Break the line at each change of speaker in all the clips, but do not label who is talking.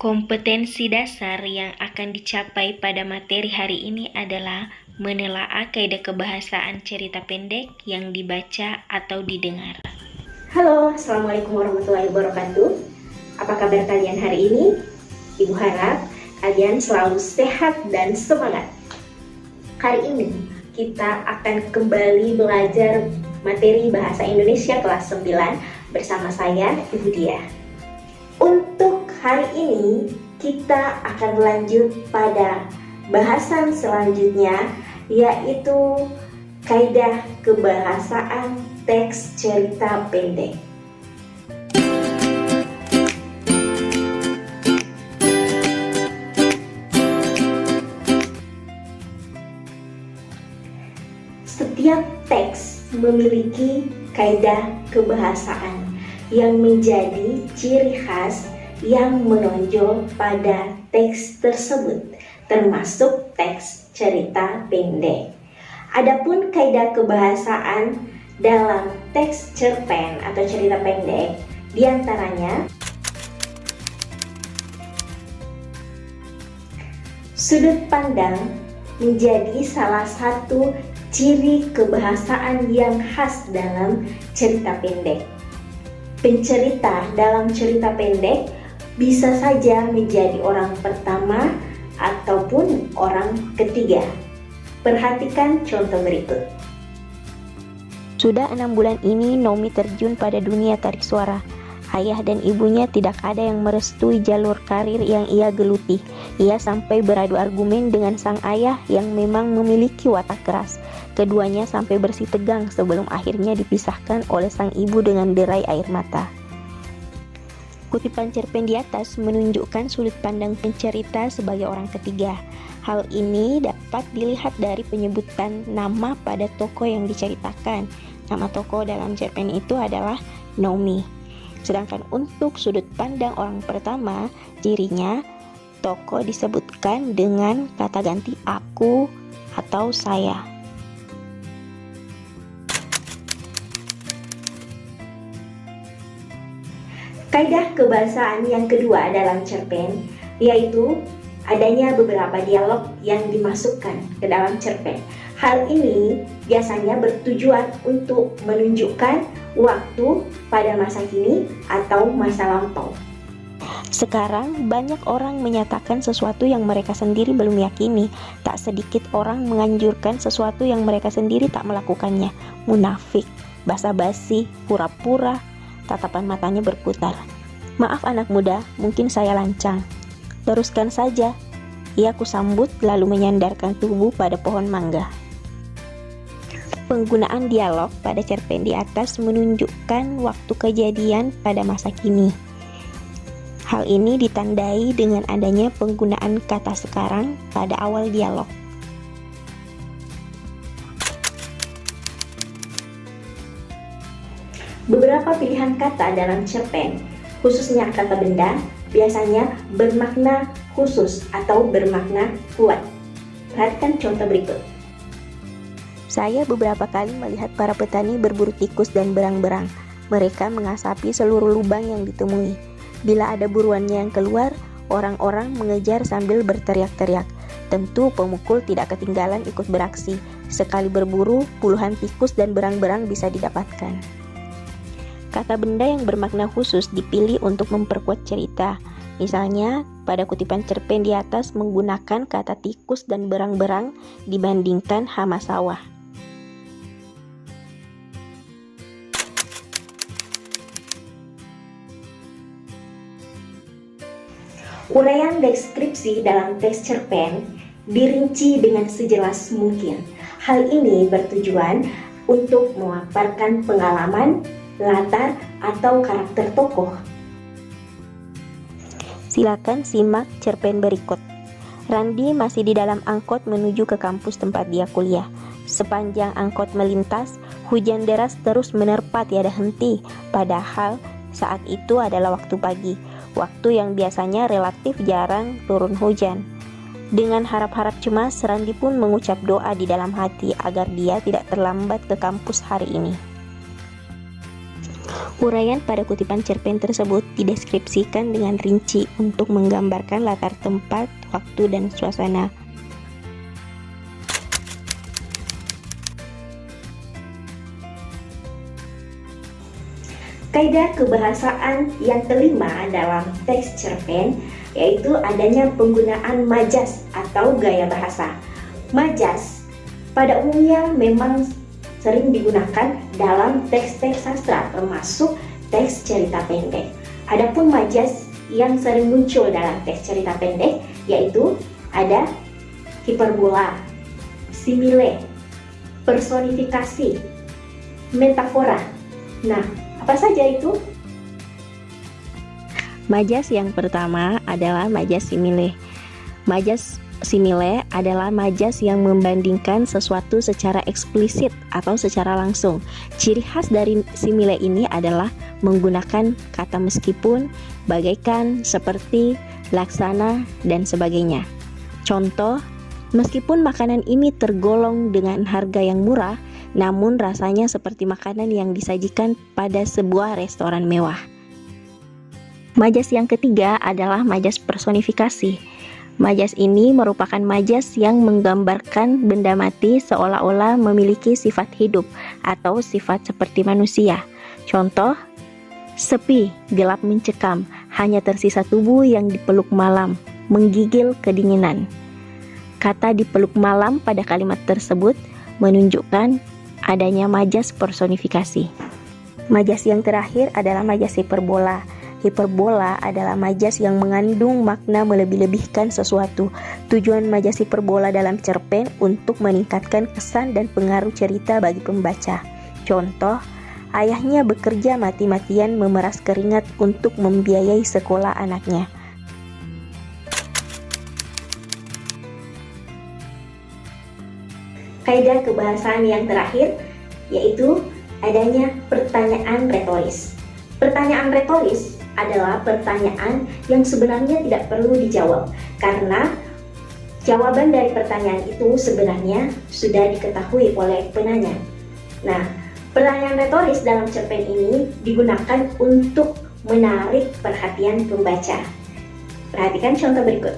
Kompetensi dasar yang akan dicapai pada materi hari ini adalah menelaah kaidah kebahasaan cerita pendek yang dibaca atau didengar.
Halo, Assalamualaikum warahmatullahi wabarakatuh. Apa kabar kalian hari ini? Ibu harap kalian selalu sehat dan semangat. Kali ini kita akan kembali belajar materi Bahasa Indonesia kelas 9 bersama saya, Ibu Dia. Untuk hari ini kita akan lanjut pada bahasan selanjutnya, yaitu kaidah kebahasaan teks cerita pendek. Setiap teks memiliki kaidah kebahasaan yang menjadi ciri khas yang menonjol pada teks tersebut, termasuk teks cerita pendek. Adapun kaidah kebahasaan dalam teks cerpen atau cerita pendek, diantaranya sudut pandang menjadi salah satu ciri kebahasaan yang khas dalam cerita pendek. Pencerita dalam cerita pendek bisa saja menjadi orang pertama ataupun orang ketiga. Perhatikan contoh berikut.
Sudah 6 bulan ini Nomi terjun pada dunia tarik suara. Ayah dan ibunya tidak ada yang merestui jalur karir yang ia geluti. Ia sampai beradu argumen dengan sang ayah yang memang memiliki watak keras. Keduanya sampai bersih tegang sebelum akhirnya dipisahkan oleh sang ibu dengan derai air mata. Kutipan cerpen di atas menunjukkan sudut pandang pencerita sebagai orang ketiga. Hal ini dapat dilihat dari penyebutan nama pada tokoh yang diceritakan. Nama tokoh dalam cerpen itu adalah Nomi. Sedangkan untuk sudut pandang orang pertama, cirinya tokoh disebutkan dengan kata ganti aku atau saya.
Kaidah kebahasaan yang kedua dalam cerpen yaitu adanya beberapa dialog yang dimasukkan ke dalam cerpen. Hal ini biasanya bertujuan untuk menunjukkan waktu pada masa kini atau masa lampau.
Sekarang banyak orang menyatakan sesuatu yang mereka sendiri belum yakini. Tak sedikit orang menganjurkan sesuatu yang mereka sendiri tak melakukannya. Munafik, basa-basi, pura-pura, tatapan matanya berputar. Maaf anak muda, mungkin saya lancang. Teruskan saja. Ia kusambut lalu menyandarkan tubuh pada pohon mangga. Penggunaan dialog pada cerpen di atas menunjukkan waktu kejadian pada masa kini. Hal ini ditandai dengan adanya penggunaan kata sekarang pada awal dialog.
Beberapa pilihan kata dalam cerpen, khususnya kata benda, biasanya bermakna khusus atau bermakna kuat. Perhatikan contoh berikut.
Saya beberapa kali melihat para petani berburu tikus dan berang-berang. Mereka mengasapi seluruh lubang yang ditemui. Bila ada buruannya yang keluar, orang-orang mengejar sambil berteriak-teriak. Tentu pemukul tidak ketinggalan ikut beraksi. Sekali berburu, puluhan tikus dan berang-berang bisa didapatkan. Kata benda yang bermakna khusus dipilih untuk memperkuat cerita. Misalnya, pada kutipan cerpen di atas menggunakan kata tikus dan berang-berang dibandingkan hama sawah.
Uraian deskripsi dalam teks cerpen dirinci dengan sejelas mungkin. Hal ini bertujuan untuk memaparkan pengalaman, latar, atau karakter tokoh.
Silakan simak cerpen berikut. Randi masih di dalam angkot menuju ke kampus tempat dia kuliah. Sepanjang angkot melintas, hujan deras terus menerpa tiada henti. Padahal saat itu adalah waktu pagi, waktu yang biasanya relatif jarang turun hujan. Dengan harap-harap cemas, Randi pun mengucap doa di dalam hati agar dia tidak terlambat ke kampus hari ini. Uraian pada kutipan cerpen tersebut dideskripsikan dengan rinci untuk menggambarkan latar tempat, waktu, dan suasana.
Kaidah kebahasaan yang kelima dalam teks cerpen yaitu adanya penggunaan majas atau gaya bahasa. Majas pada umumnya memang sering digunakan dalam teks-teks sastra termasuk teks cerita pendek. Adapun majas yang sering muncul dalam teks cerita pendek yaitu ada hiperbola, simile, personifikasi, metafora. Nah, apa saja itu?
Majas yang pertama adalah majas simile. Majas simile adalah majas yang membandingkan sesuatu secara eksplisit atau secara langsung. Ciri khas dari simile ini adalah menggunakan kata meskipun, bagaikan, seperti, laksana, dan sebagainya. Contoh, meskipun makanan ini tergolong dengan harga yang murah, namun rasanya seperti makanan yang disajikan pada sebuah restoran mewah. Majas yang ketiga adalah majas personifikasi. Majas ini merupakan majas yang menggambarkan benda mati seolah-olah memiliki sifat hidup atau sifat seperti manusia. Contoh, sepi, gelap mencekam, hanya tersisa tubuh yang dipeluk malam, menggigil kedinginan. Kata dipeluk malam pada kalimat tersebut menunjukkan adanya majas personifikasi. Majas yang terakhir adalah majas hiperbola. Hiperbola adalah majas yang mengandung makna melebih-lebihkan sesuatu. Tujuan majas hiperbola dalam cerpen untuk meningkatkan kesan dan pengaruh cerita bagi pembaca. Contoh, ayahnya bekerja mati-matian memeras keringat untuk membiayai sekolah anaknya.
Kaidah kebahasaan yang terakhir yaitu adanya pertanyaan retoris. Pertanyaan retoris adalah pertanyaan yang sebenarnya tidak perlu dijawab karena jawaban dari pertanyaan itu sebenarnya sudah diketahui oleh penanya. Nah, pertanyaan retoris dalam cerpen ini digunakan untuk menarik perhatian pembaca. Perhatikan contoh berikut.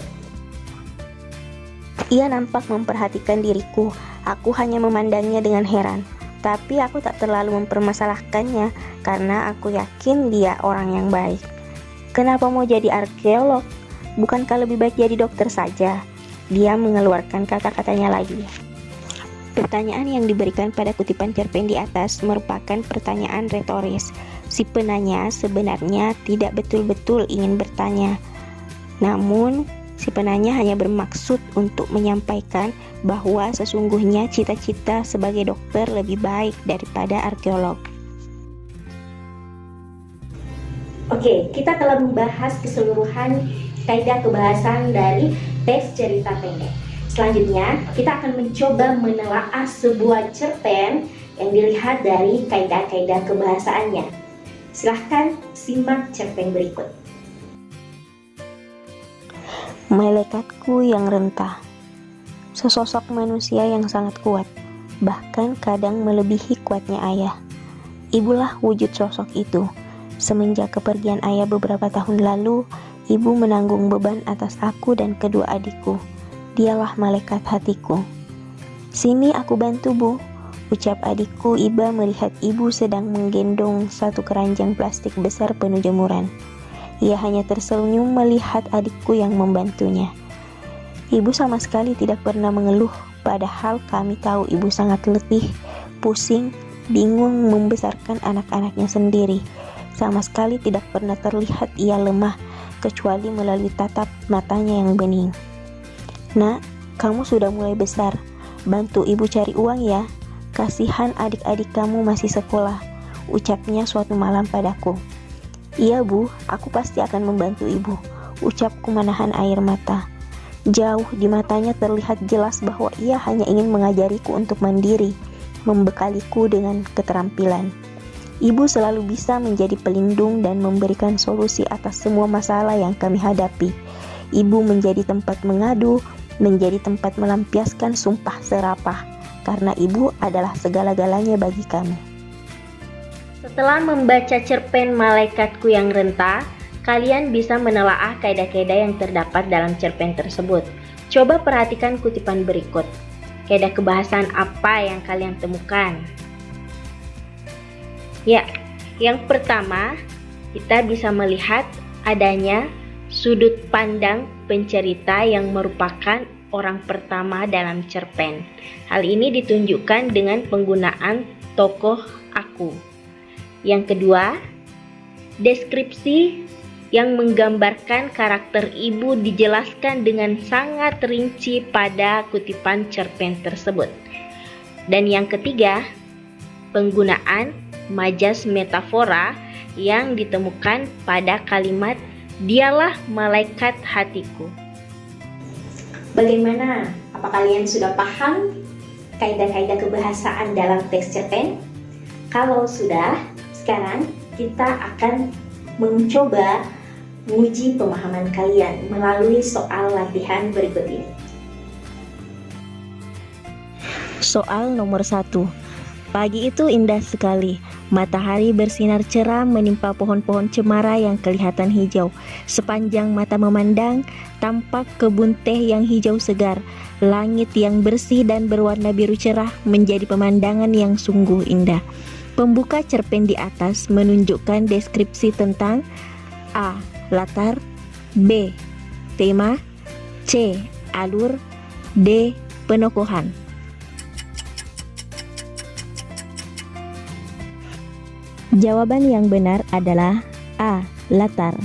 Ia nampak memperhatikan diriku. Aku hanya memandangnya dengan heran, tapi aku tak terlalu mempermasalahkannya karena aku yakin dia orang yang baik. Kenapa mau jadi arkeolog? Bukankah lebih baik jadi dokter saja? Dia mengeluarkan kata-katanya lagi. Pertanyaan yang diberikan pada kutipan cerpen di atas merupakan pertanyaan retoris. Si penanya sebenarnya tidak betul-betul ingin bertanya. Namun, si penanya hanya bermaksud untuk menyampaikan bahwa sesungguhnya cita-cita sebagai dokter lebih baik daripada arkeolog.
Oke, kita telah membahas keseluruhan kaidah kebahasaan dari teks cerita pendek. Selanjutnya, kita akan mencoba menelaah sebuah cerpen yang dilihat dari kaidah-kaidah kebahasaannya. Silahkan simak cerpen berikut.
Malaikatku yang rentah. Sesosok manusia yang sangat kuat, bahkan kadang melebihi kuatnya ayah. Ibulah wujud sosok itu. Semenjak kepergian ayah beberapa tahun lalu, ibu menanggung beban atas aku dan kedua adikku. Dialah malaikat hatiku. Sini aku bantu, Bu, ucap adikku iba melihat ibu sedang menggendong satu keranjang plastik besar penuh jemuran. Ia hanya tersenyum melihat adikku yang membantunya. Ibu sama sekali tidak pernah mengeluh, padahal kami tahu ibu sangat letih, pusing, bingung membesarkan anak-anaknya sendiri. Sama sekali tidak pernah terlihat ia lemah, kecuali melalui tatap matanya yang bening. Nak, kamu sudah mulai besar, bantu ibu cari uang ya. Kasihan adik-adik kamu masih sekolah, ucapnya suatu malam padaku. Iya Bu, aku pasti akan membantu ibu, ucapku menahan air mata. Jauh di matanya terlihat jelas bahwa ia hanya ingin mengajariku untuk mandiri, membekaliku dengan keterampilan. Ibu selalu bisa menjadi pelindung dan memberikan solusi atas semua masalah yang kami hadapi. Ibu menjadi tempat mengadu, menjadi tempat melampiaskan sumpah serapah, karena ibu adalah segala-galanya bagi kami.
Setelah membaca cerpen Malaikatku yang Renta, kalian bisa menelaah kaidah-kaidah yang terdapat dalam cerpen tersebut. Coba perhatikan kutipan berikut. Kaidah kebahasaan apa yang kalian temukan? Ya, yang pertama, kita bisa melihat adanya sudut pandang pencerita yang merupakan orang pertama dalam cerpen. Hal ini ditunjukkan dengan penggunaan tokoh aku. Yang kedua, deskripsi yang menggambarkan karakter ibu dijelaskan dengan sangat rinci pada kutipan cerpen tersebut. Dan yang ketiga, penggunaan majas metafora yang ditemukan pada kalimat "Dialah malaikat hatiku".
Bagaimana? Apa kalian sudah paham kaidah-kaidah kebahasaan dalam teks cerpen? Kalau sudah, sekarang kita akan mencoba menguji pemahaman kalian melalui soal latihan berikut ini.
Soal nomor 1. Pagi itu indah sekali. Matahari bersinar cerah menimpa pohon-pohon cemara yang kelihatan hijau. Sepanjang mata memandang, tampak kebun teh yang hijau segar. Langit yang bersih dan berwarna biru cerah menjadi pemandangan yang sungguh indah. Pembuka cerpen di atas menunjukkan deskripsi tentang A. Latar, B. Tema, C. Alur, D. Penokohan. Jawaban yang benar adalah A. Latar.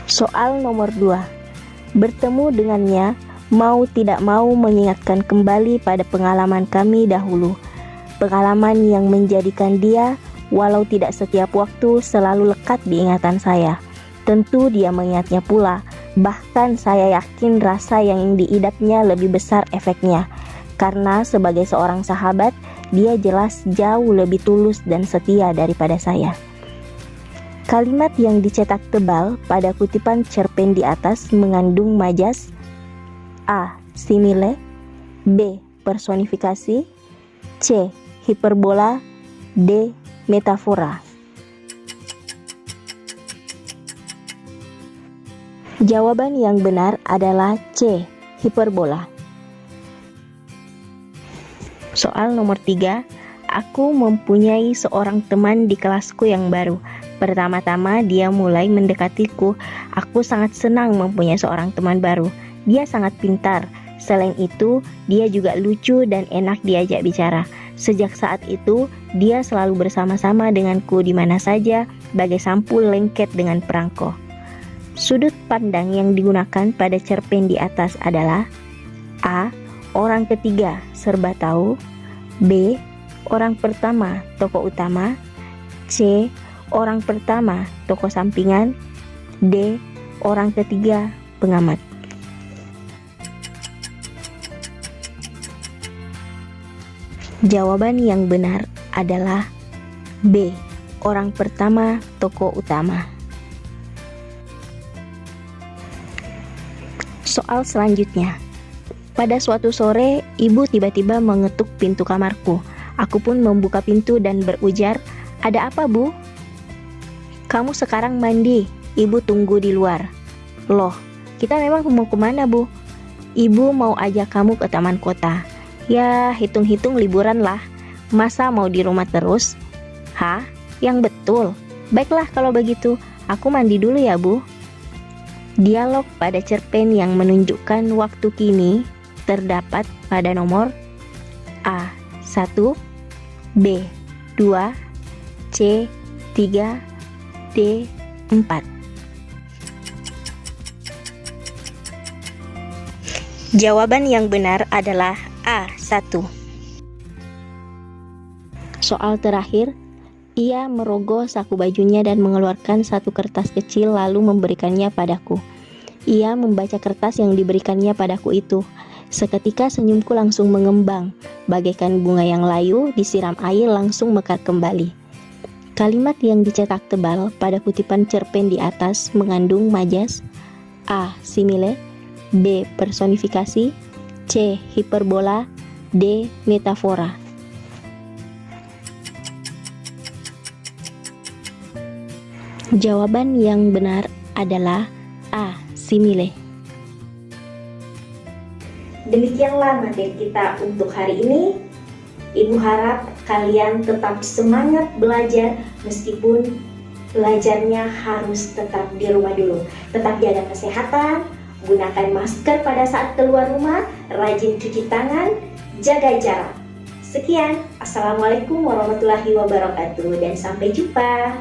Soal nomor 2. Bertemu dengannya mau tidak mau mengingatkan kembali pada pengalaman kami dahulu. Pengalaman yang menjadikan dia, walau tidak setiap waktu, selalu lekat di ingatan saya. Tentu dia mengingatnya pula, bahkan saya yakin rasa yang diidapnya lebih besar efeknya. Karena sebagai seorang sahabat, dia jelas jauh lebih tulus dan setia daripada saya. Kalimat yang dicetak tebal pada kutipan cerpen di atas mengandung majas A. Simile, B. Personifikasi, C. Hiperbola, D. Metafora. Jawaban yang benar adalah C. Hiperbola. Soal nomor 3. Aku mempunyai seorang teman di kelasku yang baru. Pertama-tama dia mulai mendekatiku. Aku sangat senang mempunyai seorang teman baru. Dia sangat pintar. Selain itu, dia juga lucu dan enak diajak bicara. Sejak saat itu, dia selalu bersama-sama denganku di mana saja, bagai sampul lengket dengan perangko. Sudut pandang yang digunakan pada cerpen di atas adalah A. Orang ketiga serba tahu, B. Orang pertama tokoh utama, C. Orang pertama tokoh sampingan, D. Orang ketiga pengamat. Jawaban yang benar adalah B. Orang pertama tokoh utama. Soal selanjutnya. Pada suatu sore, ibu tiba-tiba mengetuk pintu kamarku. Aku pun membuka pintu dan berujar, "Ada apa, Bu?" "Kamu sekarang mandi, ibu tunggu di luar." "Loh, kita memang mau kemana, Bu?" "Ibu mau ajak kamu ke taman kota." "Ya, hitung-hitung liburan lah. Masa mau di rumah terus?" "Hah? Yang betul? Baiklah kalau begitu, aku mandi dulu ya, Bu." Dialog pada cerpen yang menunjukkan waktu kini terdapat pada nomor A. 1, B. 2, C. 3, D. 4. Jawaban yang benar adalah A. 1. Soal terakhir. Ia merogoh saku bajunya dan mengeluarkan satu kertas kecil lalu memberikannya padaku. Ia membaca kertas yang diberikannya padaku itu. Seketika senyumku langsung mengembang, bagaikan bunga yang layu disiram air langsung mekar kembali. Kalimat yang dicetak tebal pada kutipan cerpen di atas mengandung majas A. Simile, B. Personifikasi, C. Hiperbola, D. Metafora. Jawaban yang benar adalah A. Simile.
Demikianlah materi kita untuk hari ini. Ibu harap kalian tetap semangat belajar meskipun belajarnya harus tetap di rumah dulu. Tetap jaga kesehatan, gunakan masker pada saat keluar rumah, rajin cuci tangan, jaga jarak. Sekian, Assalamualaikum warahmatullahi wabarakatuh dan sampai jumpa.